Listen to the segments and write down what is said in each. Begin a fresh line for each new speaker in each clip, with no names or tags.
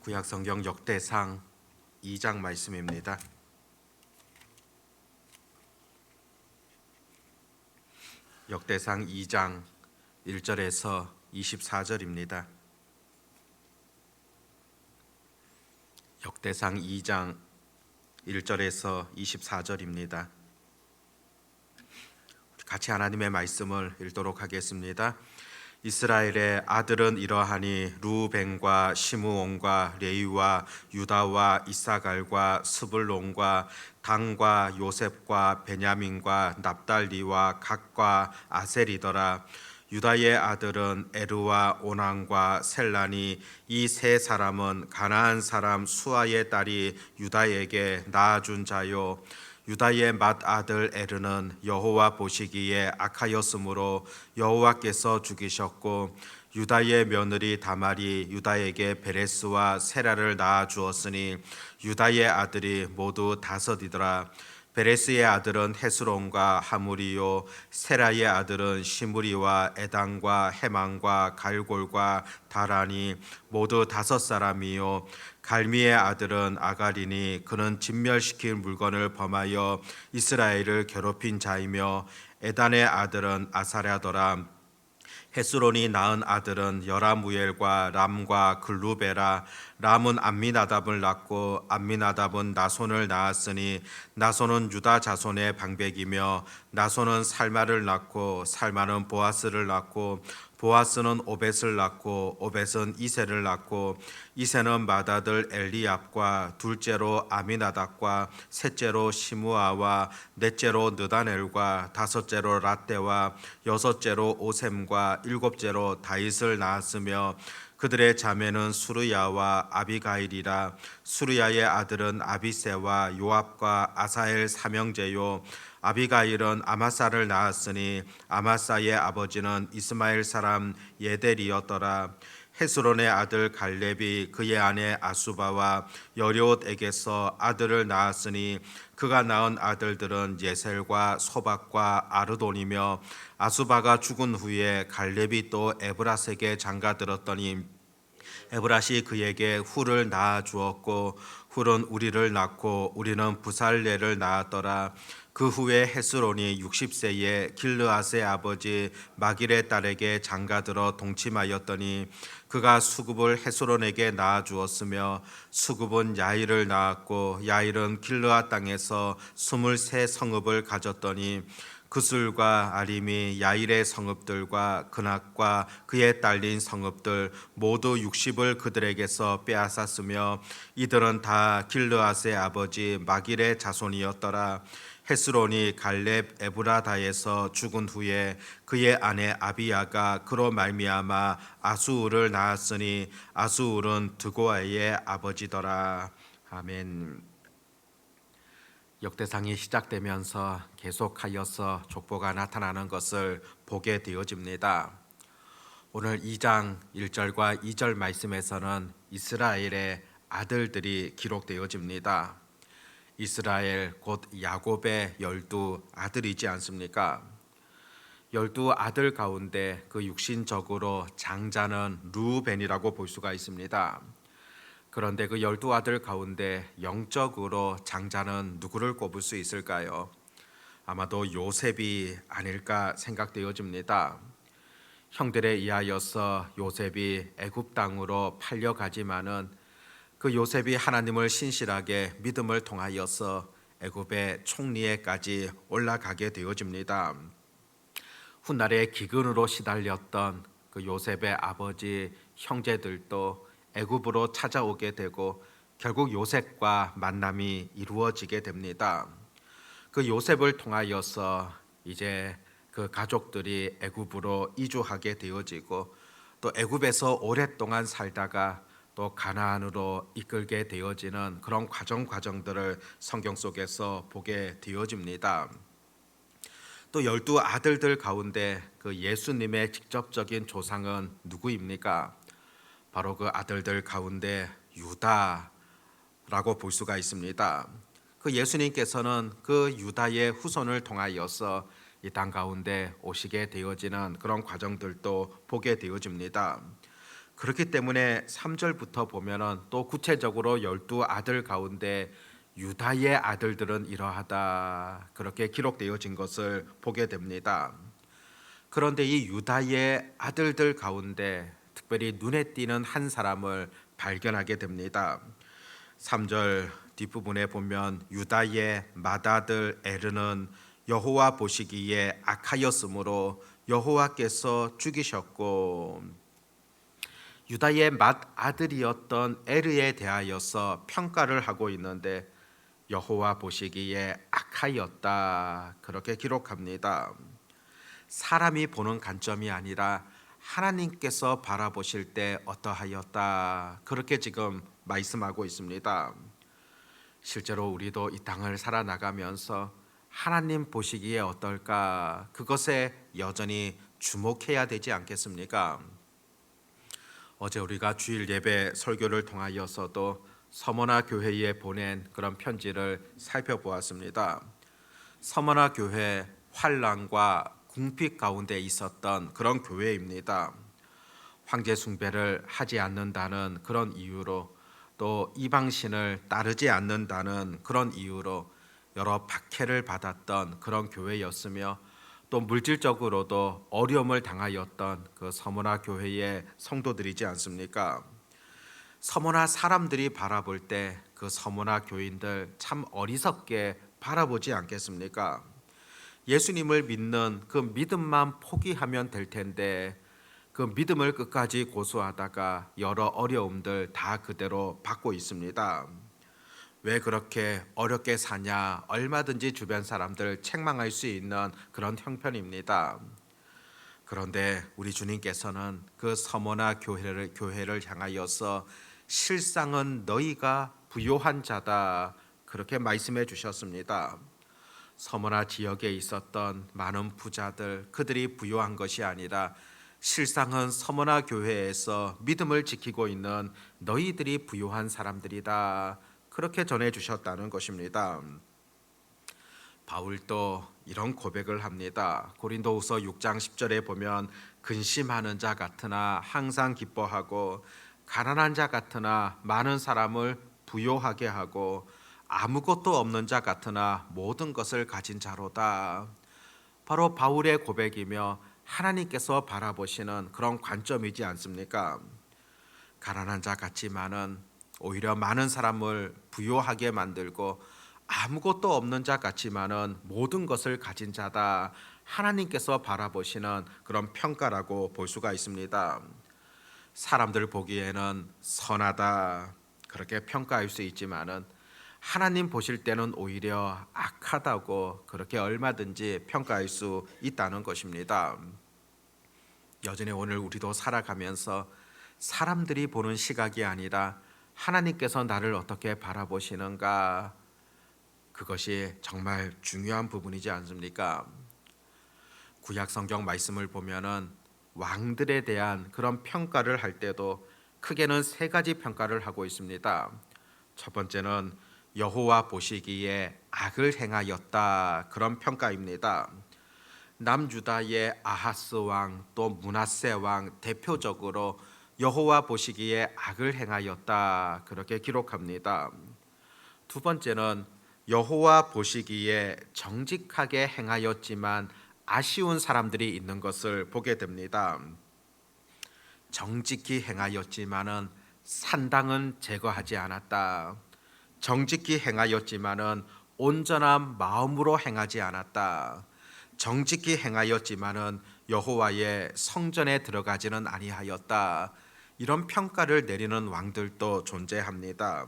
구약성경 역대상 2장 말씀입니다. 역대상 2장 1절에서 24절입니다. 역대상 2장 1절에서 24절입니다. 같이 하나님의 말씀을 읽도록 하겠습니다. 이스라엘의 아들은 이러하니 루벤과 시므온과 레위와 유다와 이사갈과 스불론과 단과 요셉과 베냐민과 납달리와 갓과 아셀이더라. 유다의 아들은 에르와 오난과 셀라니 이 세 사람은 가나안 사람 수아의 딸이 유다에게 낳아준 자요. 유다의 맏아들 에르는 여호와 보시기에 악하였으므로 여호와께서 죽이셨고, 유다의 며느리 다말이 유다에게 베레스와 세라를 낳아 주었으니 유다의 아들이 모두 5이더라. 베레스의 아들은 헤스론과 하무리요, 세라의 아들은 시므리와 에단과 헤만과 갈골과 다라니 모두 5사람이요. 갈미의 아들은 아가리니 그는 진멸시킬 물건을 범하여 이스라엘을 괴롭힌 자이며, 에단의 아들은 아사랴더라. 헤스론이 낳은 아들은 여라무엘과 람과 글루베라. 람은 암미나답을 낳고 암미나답은 나손을 낳았으니 나손은 유다 자손의 방백이며, 나손은 살마를 낳고 살마는 보아스를 낳고 보아스는 오벳을 낳고 오벳은 이세를 낳고 이세는 맏아들 엘리압과 둘째로 아미나답과 셋째로 시므아와 넷째로 느다넬과 다섯째로 рат대와 여섯째로 오셈과 일곱째로 다윗을 낳았으며, 그들의 자매는 수르야와 아비가일이라. 수르야의 아들은 아비세와 요압과 아사엘 삼형제요. 아비가일은 아마사를 낳았으니 아마사의 아버지는 이스마엘 사람 예델이었더라. 헤스론의 아들 갈렙이 그의 아내 아수바와 여리옷에게서 아들을 낳았으니 그가 낳은 아들들은 예셀과 소박과 아르돈이며, 아수바가 죽은 후에 갈렙이 또 에브라스에게 장가들었더니 에브라시 그에게 훌을 낳아 주었고, 훌은 우리를 낳고 우리는 부살레를 낳았더라. 그 후에 헤스론이 60세에 길르앗의 아버지 마길의 딸에게 장가들어 동침하였더니 그가 수굽을 헤스론에게 낳아 주었으며, 수굽은 야일을 낳았고 야일은 길르앗 땅에서 23성읍을 가졌더니 그술과 아림이 야일의 성읍들과 그낙과 그에 딸린 성읍들 모두 60을 그들에게서 빼앗았으며, 이들은 다 길르앗의 아버지 마길의 자손이었더라. 헤스론이 갈렙 에브라다에서 죽은 후에 그의 아내 아비야가 그로 말미암아 아수울을 낳았으니 아수울은 드고아의 아버지더라. 아멘. 역대상이 시작되면서 계속하여서 족보가 나타나는 것을 보게 되어집니다. 오늘 2장 1절과 2절 말씀에서는 이스라엘의 아들들이 기록되어집니다. 이스라엘 곧 야곱의 12아들이지 않습니까? 12아들 가운데 그 육신적으로 장자는 르우벤이라고 볼 수가 있습니다. 그런데 그 12아들 가운데 영적으로 장자는 누구를 꼽을 수 있을까요? 아마도 요셉이 아닐까 생각되어집니다. 형들에 의하여서 요셉이 애굽 땅으로 팔려가지만은 그 요셉이 하나님을 신실하게 믿음을 통하여서 애굽의 총리에까지 올라가게 되어집니다. 훗날에 기근으로 시달렸던 그 요셉의 아버지 형제들도 애굽으로 찾아오게 되고 결국 요셉과 만남이 이루어지게 됩니다. 그 요셉을 통하여서 이제 그 가족들이 애굽으로 이주하게 되어지고, 또 애굽에서 오랫동안 살다가 또 가나안으로 이끌게 되어지는 그런 과정들을 성경 속에서 보게 되어집니다. 또 12아들들 가운데 그 예수님의 직접적인 조상은 누구입니까? 바로 그 아들들 가운데 유다라고 볼 수가 있습니다. 그 예수님께서는 그 유다의 후손을 통하여서 이 땅 가운데 오시게 되어지는 그런 과정들도 보게 되어집니다. 그렇기 때문에 3절부터 보면은 또 구체적으로 12 아들 가운데 유다의 아들들은 이러하다 그렇게 기록되어진 것을 보게 됩니다. 그런데 이 유다의 아들들 가운데 특별히 눈에 띄는 한 사람을 발견하게 됩니다. 3절 뒷부분에 보면 유다의 맏아들 에르는 여호와 보시기에 악하였으므로 여호와께서 죽이셨고, 유다의 맏아들이었던 에르에 대하여서 평가를 하고 있는데 여호와 보시기에 악하였다 그렇게 기록합니다. 사람이 보는 관점이 아니라 하나님께서 바라보실 때 어떠하였다 그렇게 지금 말씀하고 있습니다. 실제로 우리도 이 땅을 살아나가면서 하나님 보시기에 어떨까 그것에 여전히 주목해야 되지 않겠습니까? 어제 우리가 주일 예배 설교를 통하여서도 서머나 교회에 보낸 그런 편지를 살펴보았습니다. 서머나 교회 환란과 궁핍 가운데 있었던 그런 교회입니다. 황제 숭배를 하지 않는다는 그런 이유로 또 이방신을 따르지 않는다는 그런 이유로 여러 박해를 받았던 그런 교회였으며 또 물질적으로도 어려움을 당하였던 그 서머나 교회의 성도들이지 않습니까? 서머나 사람들이 바라볼 때 그 서머나 교인들 참 어리석게 바라보지 않겠습니까? 예수님을 믿는 그 믿음만 포기하면 될 텐데 그 믿음을 끝까지 고수하다가 여러 어려움들 다 그대로 받고 있습니다. 왜 그렇게 어렵게 사냐 얼마든지 주변 사람들 책망할 수 있는 그런 형편입니다. 그런데 우리 주님께서는 그 서머나 교회를 향하여서 실상은 너희가 부요한 자다 그렇게 말씀해 주셨습니다. 서머나 지역에 있었던 많은 부자들 그들이 부요한 것이 아니라 실상은 서머나 교회에서 믿음을 지키고 있는 너희들이 부요한 사람들이다 그렇게 전해 주셨다는 것입니다. 바울도 이런 고백을 합니다. 고린도후서 6장 10절에 보면 근심하는 자 같으나 항상 기뻐하고 가난한 자 같으나 많은 사람을 부요하게 하고 아무것도 없는 자 같으나 모든 것을 가진 자로다. 바로 바울의 고백이며 하나님께서 바라보시는 그런 관점이지 않습니까? 가난한 자 같지만은 오히려 많은 사람을 부요하게 만들고 아무것도 없는 자 같지만은 모든 것을 가진 자다. 하나님께서 바라보시는 그런 평가라고 볼 수가 있습니다. 사람들 보기에는 선하다 그렇게 평가할 수 있지만은 하나님 보실 때는 오히려 악하다고 그렇게 얼마든지 평가할 수 있다는 것입니다. 여전히 오늘 우리도 살아가면서 사람들이 보는 시각이 아니라 하나님께서 나를 어떻게 바라보시는가 그것이 정말 중요한 부분이지 않습니까? 구약 성경 말씀을 보면은 왕들에 대한 그런 평가를 할 때도 크게는 세 가지 평가를 하고 있습니다. 첫 번째는 여호와 보시기에 악을 행하였다 그런 평가입니다. 남유다의 아하스 왕 또 므낫세 왕 대표적으로 여호와 보시기에 악을 행하였다 그렇게 기록합니다. 두 번째는 여호와 보시기에 정직하게 행하였지만 아쉬운 사람들이 있는 것을 보게 됩니다. 정직히 행하였지만은 산당은 제거하지 않았다. 정직히 행하였지만은 온전한 마음으로 행하지 않았다. 정직히 행하였지만은 여호와의 성전에 들어가지는 아니하였다. 이런 평가를 내리는 왕들도 존재합니다.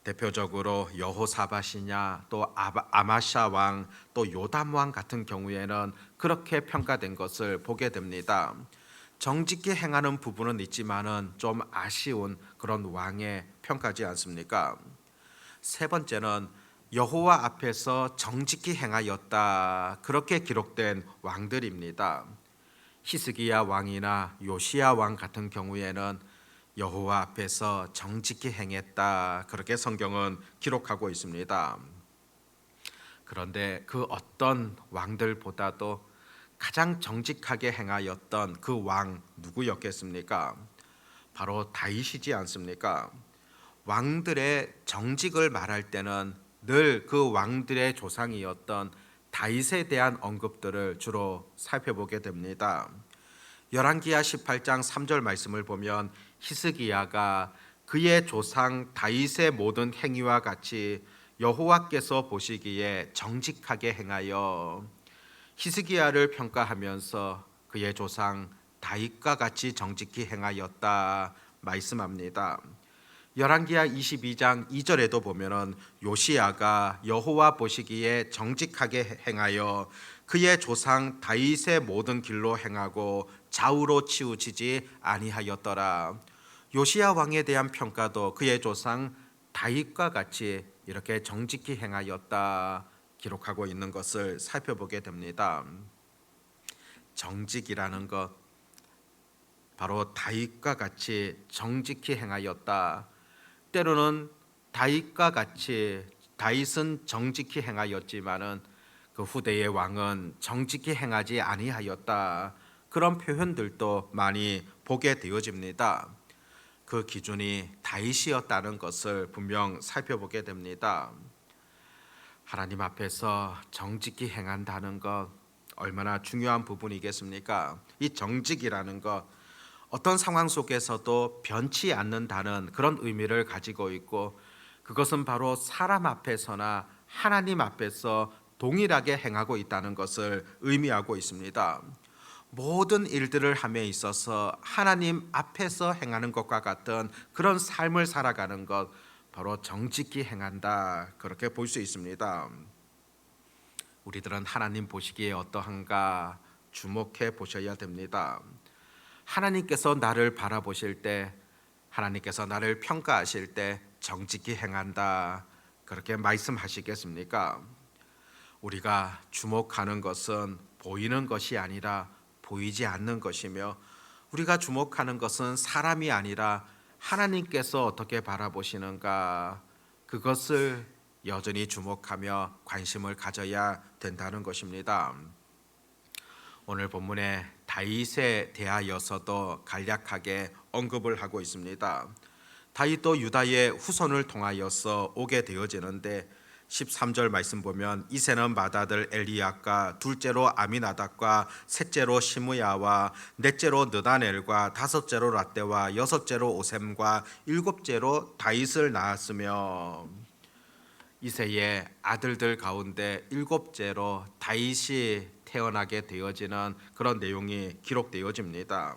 대표적으로 여호사밧이냐 또 아마샤 왕 또 요담 왕 같은 경우에는 그렇게 평가된 것을 보게 됩니다. 정직히 행하는 부분은 있지만은 좀 아쉬운 그런 왕의 평가지 않습니까? 세 번째는 여호와 앞에서 정직히 행하였다 그렇게 기록된 왕들입니다. 히스기야 왕이나 요시야 왕 같은 경우에는 여호와 앞에서 정직히 행했다 그렇게 성경은 기록하고 있습니다. 그런데 그 어떤 왕들보다도 가장 정직하게 행하였던 그 왕 누구였겠습니까? 바로 다윗이지 않습니까? 왕들의 정직을 말할 때는 늘 그 왕들의 조상이었던 다윗에 대한 언급들을 주로 살펴보게 됩니다. 열왕기하 18장 3절 말씀을 보면 히스기야가 그의 조상 다윗의 모든 행위와 같이 여호와께서 보시기에 정직하게 행하여, 히스기야를 평가하면서 그의 조상 다윗과 같이 정직히 행하였다 말씀합니다. 열왕기하 22장 2절에도 보면은 요시야가 여호와 보시기에 정직하게 행하여 그의 조상 다윗의 모든 길로 행하고 좌우로 치우치지 아니하였더라. 요시야 왕에 대한 평가도 그의 조상 다윗과 같이 이렇게 정직히 행하였다 기록하고 있는 것을 살펴보게 됩니다. 정직이라는 것, 바로 다윗과 같이 정직히 행하였다. 때로는 다윗과 같이 다윗은 정직히 행하였지만은 그 후대의 왕은 정직히 행하지 아니하였다. 그런 표현들도 많이 보게 되어집니다. 그 기준이 다윗이었다는 것을 분명 살펴보게 됩니다. 하나님 앞에서 정직히 행한다는 것 얼마나 중요한 부분이겠습니까? 이 정직이라는 것, 어떤 상황 속에서도 변치 않는다는 그런 의미를 가지고 있고, 그것은 바로 사람 앞에서나 하나님 앞에서 동일하게 행하고 있다는 것을 의미하고 있습니다. 모든 일들을 함에 있어서 하나님 앞에서 행하는 것과 같은 그런 삶을 살아가는 것, 바로 정직히 행한다, 그렇게 볼 수 있습니다. 우리들은 하나님 보시기에 어떠한가 주목해 보셔야 됩니다. 하나님께서 나를 바라보실 때, 하나님께서 나를 평가하실 때 정직히 행한다, 그렇게 말씀하시겠습니까? 우리가 주목하는 것은 보이는 것이 아니라 보이지 않는 것이며, 우리가 주목하는 것은 사람이 아니라 하나님께서 어떻게 바라보시는가, 그것을 여전히 주목하며 관심을 가져야 된다는 것입니다. 오늘 본문에 다윗에 대하여서도 간략하게 언급을 하고 있습니다. 다윗도 유다의 후손을 통하여서 오게 되어지는데 13절 말씀 보면 이새는 맏아들 엘리압과 둘째로 아미나답과 셋째로 시므야와 넷째로 느다넬과 다섯째로 рат대와 여섯째로 오셈과 일곱째로 다윗을 낳았으며, 이새의 아들들 가운데 일곱째로 다윗이 태어나게 되어지는 그런 내용이 기록되어집니다.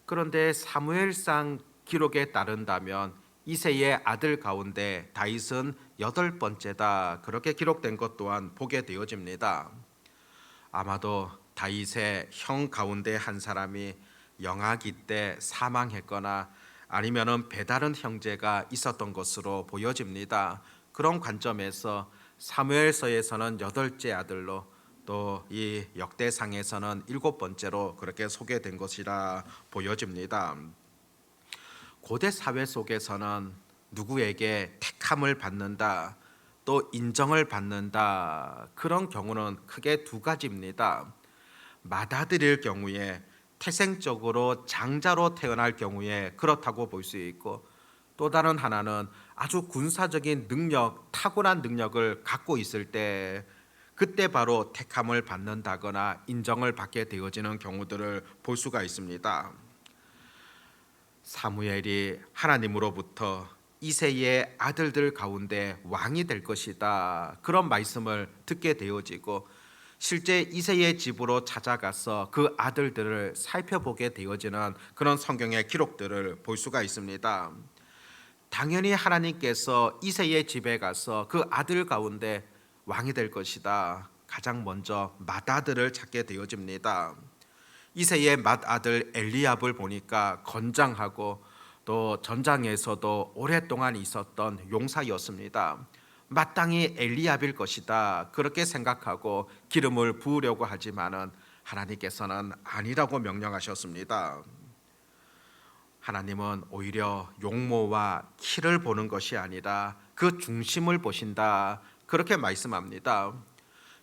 그런데 사무엘상 기록에 따른다면 이새의 아들 가운데 다윗은 여덟 번째다, 그렇게 기록된 것 또한 보게 되어집니다. 아마도 다윗의 형 가운데 한 사람이 영아기 때 사망했거나 아니면은 배다른 형제가 있었던 것으로 보여집니다. 그런 관점에서 사무엘서에서는 여덟째 아들로, 또 이 역대상에서는 일곱 번째로 그렇게 소개된 것이라 보여집니다. 고대 사회 속에서는 누구에게 택함을 받는다, 또 인정을 받는다, 그런 경우는 크게 두 가지입니다. 맏아들일 경우에, 태생적으로 장자로 태어날 경우에 그렇다고 볼 수 있고, 또 다른 하나는 아주 군사적인 능력, 탁월한 능력을 갖고 있을 때, 그때 바로 택함을 받는다거나 인정을 받게 되어지는 경우들을 볼 수가 있습니다. 사무엘이 하나님으로부터 이새의 아들들 가운데 왕이 될 것이다, 그런 말씀을 듣게 되어지고, 실제 이새의 집으로 찾아가서 그 아들들을 살펴보게 되어지는 그런 성경의 기록들을 볼 수가 있습니다. 당연히 하나님께서 이새의 집에 가서 그 아들 가운데 왕이 될 것이다, 가장 먼저 맏아들을 찾게 되어집니다. 이새의 맏아들 엘리압을 보니까 건장하고 또 전장에서도 오랫동안 있었던 용사였습니다. 마땅히 엘리압일 것이다, 그렇게 생각하고 기름을 부으려고 하지만은 하나님께서는 아니라고 명령하셨습니다. 하나님은 오히려 용모와 키를 보는 것이 아니라 그 중심을 보신다, 그렇게 말씀합니다.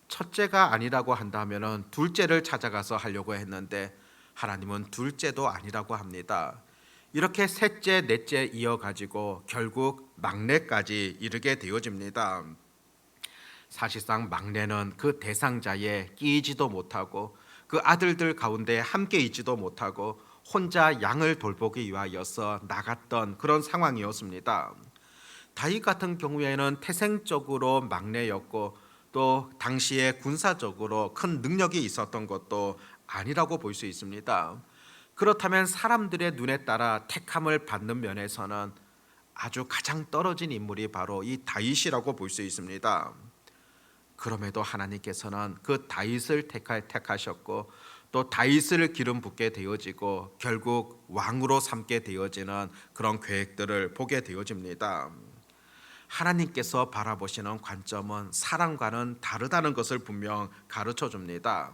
첫째가 아니라고 한다면 둘째를 찾아가서 하려고 했는데 하나님은 둘째도 아니라고 합니다. 이렇게 셋째, 넷째 이어가지고 결국 막내까지 이르게 되어집니다. 사실상 막내는 그 대상자에 끼이지도 못하고 그 아들들 가운데 함께 있지도 못하고 혼자 양을 돌보기 위하여서 나갔던 그런 상황이었습니다. 다윗 같은 경우에는 태생적으로 막내였고 또 당시에 군사적으로 큰 능력이 있었던 것도 아니라고 볼 수 있습니다. 그렇다면 사람들의 눈에 따라 택함을 받는 면에서는 아주 가장 떨어진 인물이 바로 이 다윗이라고 볼 수 있습니다. 그럼에도 하나님께서는 그 다윗을 택하셨고 또 다윗을 기름 붓게 되어지고 결국 왕으로 삼게 되어지는 그런 계획들을 보게 되어집니다. 하나님께서 바라보시는 관점은 사람과는 다르다는 것을 분명 가르쳐 줍니다.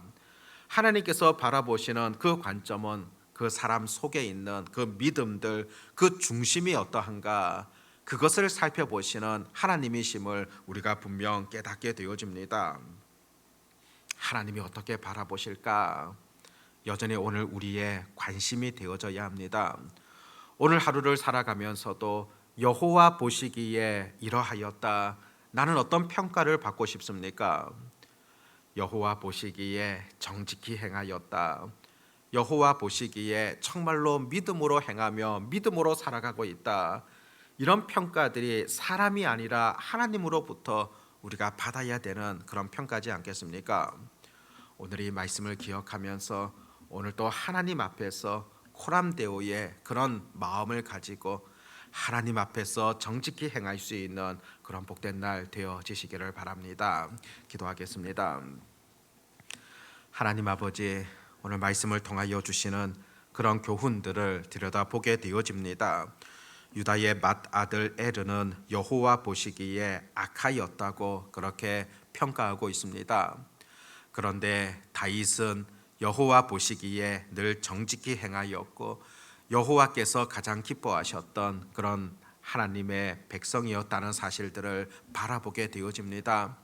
하나님께서 바라보시는 그 관점은 그 사람 속에 있는 그 믿음들, 그 중심이 어떠한가, 그것을 살펴보시는 하나님이심을 우리가 분명 깨닫게 되어집니다. 하나님이 어떻게 바라보실까? 여전히 오늘 우리의 관심이 되어져야 합니다. 오늘 하루를 살아가면서도 여호와 보시기에 이러하였다, 나는 어떤 평가를 받고 싶습니까? 여호와 보시기에 정직히 행하였다, 여호와 보시기에 정말로 믿음으로 행하며 믿음으로 살아가고 있다, 이런 평가들이 사람이 아니라 하나님으로부터 우리가 받아야 되는 그런 평가지 않겠습니까? 오늘 이 말씀을 기억하면서 오늘 또 하나님 앞에서 코람데오의 그런 마음을 가지고 하나님 앞에서 정직히 행할 수 있는 그런 복된 날 되어지시기를 바랍니다. 기도하겠습니다. 하나님 아버지, 오늘 말씀을 통하여 주시는 그런 교훈들을 들여다보게 되어집니다. 유다의 맏아들 에르는 여호와 보시기에 악하였다고 그렇게 평가하고 있습니다. 그런데 다윗은 여호와 보시기에 늘 정직히 행하였고 여호와께서 가장 기뻐하셨던 그런 하나님의 백성이었다는 사실들을 바라보게 되어집니다.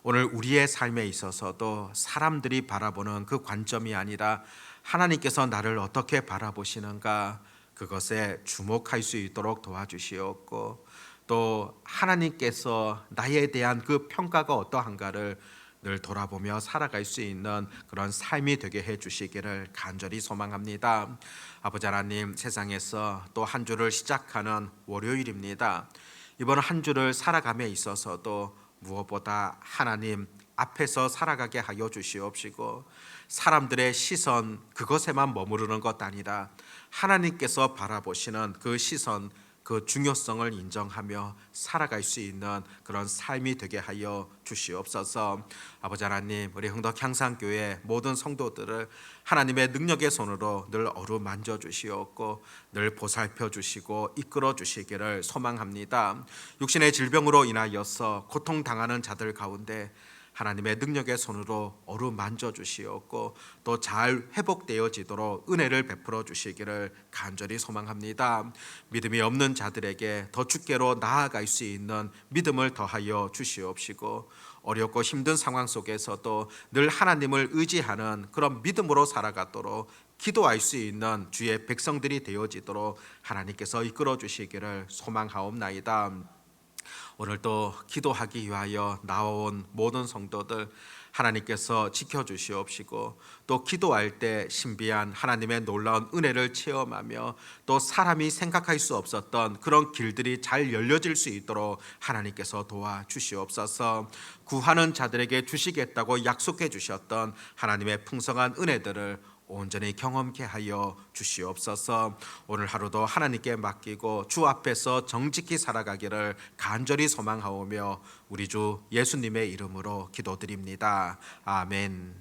오늘 우리의 삶에 있어서도 사람들이 바라보는 그 관점이 아니라 하나님께서 나를 어떻게 바라보시는가, 그것에 주목할 수 있도록 도와주시옵고 또 하나님께서 나에 대한 그 평가가 어떠한가를 늘 돌아보며 살아갈 수 있는 그런 삶이 되게 해주시기를 간절히 소망합니다. 아버지 하나님, 세상에서 또 한 주를 시작하는 월요일입니다. 이번 한 주를 살아감에 있어서도 무엇보다 하나님 앞에서 살아가게 하여 주시옵시고 사람들의 시선 그것에만 머무르는 것 아니라 하나님께서 바라보시는 그 시선, 그 중요성을 인정하며 살아갈 수 있는 그런 삶이 되게 하여 주시옵소서. 아버지 하나님, 우리 흥덕 향상교회 모든 성도들을 하나님의 능력의 손으로 늘 어루만져 주시옵고 늘 보살펴 주시고 이끌어 주시기를 소망합니다. 육신의 질병으로 인하여서 고통당하는 자들 가운데 하나님의 능력의 손으로 어루만져 주시옵고 또 잘 회복되어지도록 은혜를 베풀어 주시기를 간절히 소망합니다. 믿음이 없는 자들에게 더 주께로 나아갈 수 있는 믿음을 더하여 주시옵시고 어렵고 힘든 상황 속에서도 늘 하나님을 의지하는 그런 믿음으로 살아가도록 기도할 수 있는 주의 백성들이 되어지도록 하나님께서 이끌어 주시기를 소망하옵나이다. 오늘 또 기도하기 위하여 나온 모든 성도들 하나님께서 지켜주시옵시고 또 기도할 때 신비한 하나님의 놀라운 은혜를 체험하며 또 사람이 생각할 수 없었던 그런 길들이 잘 열려질 수 있도록 하나님께서 도와주시옵소서. 구하는 자들에게 주시겠다고 약속해 주셨던 하나님의 풍성한 은혜들을 온전히 경험케 하여 주시옵소서. 오늘 하루도 하나님께 맡기고 주 앞에서 정직히 살아가기를 간절히 소망하오며 우리 주 예수님의 이름으로 기도드립니다. 아멘.